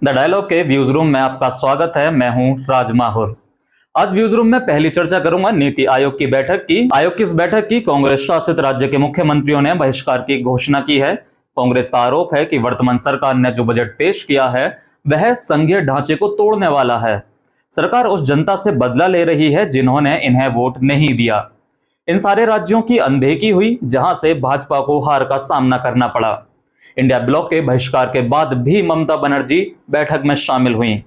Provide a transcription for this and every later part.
The dialogue के views room में आपका स्वागत है। मैं हूं राज माहुर। आज व्यूज रूम में पहली चर्चा करूंगा नीति आयोग की बैठक की। आयोग की इस बैठक की कांग्रेस शासित राज्य के मुख्यमंत्रियों ने बहिष्कार की घोषणा की है। कांग्रेस का आरोप है कि वर्तमान सरकार ने जो बजट पेश किया है वह संघीय ढांचे को तोड़ने वाला है। सरकार उस जनता से बदला ले रही है जिन्होंने इन्हें वोट नहीं दिया। इन सारे राज्यों की अनदेखी हुई जहां से भाजपा को हार का सामना करना पड़ा। इंडिया ब्लॉक के बहिष्कार के बाद भी ममता बनर्जी बैठक में शामिल हुई।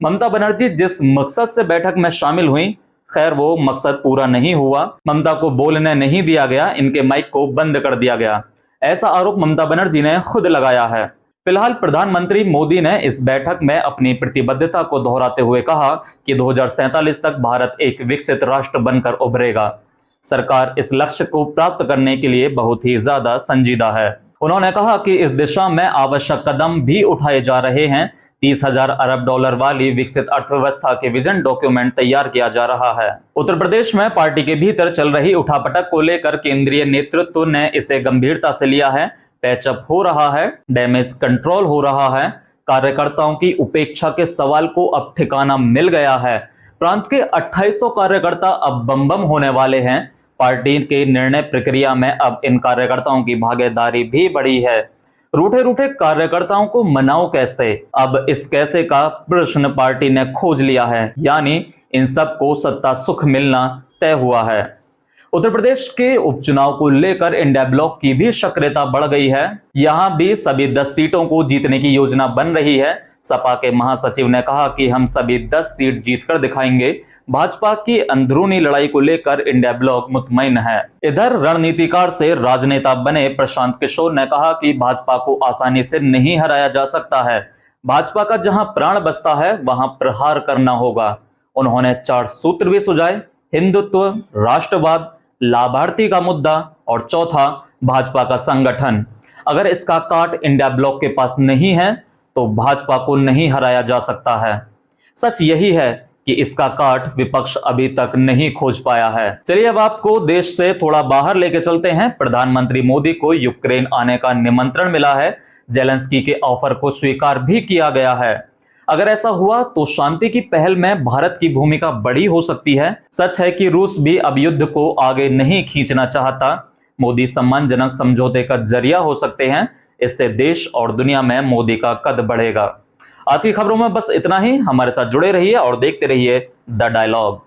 ममता बनर्जी जिस मकसद से बैठक में शामिल हुई, खैर वो मकसद पूरा नहीं हुआ। ममता को बोलने नहीं दिया गया, इनके माइक को बंद कर दिया गया। ऐसा आरोप ममता बनर्जी ने खुद लगाया है। फिलहाल प्रधानमंत्री मोदी ने इस बैठक में अपनी प्रतिबद्धता को दोहराते हुए कहा कि 2047 तक भारत एक विकसित राष्ट्र बनकर उभरेगा। सरकार इस लक्ष्य को प्राप्त करने के लिए बहुत ही ज्यादा संजीदा है। उन्होंने कहा कि इस दिशा में आवश्यक कदम भी उठाए जा रहे हैं। 30,000 अरब डॉलर वाली विकसित अर्थव्यवस्था के विजन डॉक्यूमेंट तैयार किया जा रहा है। उत्तर प्रदेश में पार्टी के भीतर चल रही उठापटक को लेकर केंद्रीय नेतृत्व ने इसे गंभीरता से लिया है। पैचअप हो रहा है, डैमेज कंट्रोल हो रहा है। कार्यकर्ताओं की उपेक्षा के सवाल को अब ठिकाना मिल गया है। प्रांत के 2800 कार्यकर्ता अब बम बम होने वाले हैं। पार्टी के निर्णय प्रक्रिया में अब इन कार्यकर्ताओं की भागीदारी भी बढ़ी है। रूठे रूठे कार्यकर्ताओं को मनाओ कैसे, अब इस कैसे का प्रश्न पार्टी ने खोज लिया है, यानी इन सबको सत्ता सुख मिलना तय हुआ है। उत्तर प्रदेश के उपचुनाव को लेकर इंडिया ब्लॉक की भी सक्रियता बढ़ गई है। यहां भी सभी 10 सीटों को जीतने की योजना बन रही है। सपा के महासचिव ने कहा कि हम सभी 10 सीट जीतकर दिखाएंगे। भाजपा की अंदरूनी लड़ाई को लेकर इंडिया ब्लॉक मुतमईन है। इधर रणनीतिकार से राजनेता बने प्रशांत किशोर ने कहा कि भाजपा को आसानी से नहीं हराया जा सकता है। भाजपा का जहां प्राण बसता है वहां प्रहार करना होगा। उन्होंने 4 सूत्र भी सुझाए: हिंदुत्व, राष्ट्रवाद, लाभार्थी का मुद्दा और चौथा भाजपा का संगठन। अगर इसका काट इंडिया ब्लॉक के पास नहीं है तो भाजपा को नहीं हराया जा सकता है। सच यही है कि इसका काट विपक्ष अभी तक नहीं खोज पाया है। चलिए अब आपको देश से थोड़ा बाहर लेके चलते हैं। प्रधानमंत्री मोदी को यूक्रेन आने का निमंत्रण मिला है। जेलेंस्की के ऑफर को स्वीकार भी किया गया है। अगर ऐसा हुआ तो शांति की पहल में भारत की भूमिका बड़ी हो सकती है। सच है कि रूस भी अब युद्ध को आगे नहीं खींचना चाहता। मोदी सम्मानजनक समझौते का जरिया हो सकते हैं। इससे देश और दुनिया में मोदी का कद बढ़ेगा। आज की खबरों में बस इतना ही। हमारे साथ जुड़े रहिए और देखते रहिए द डायलॉग।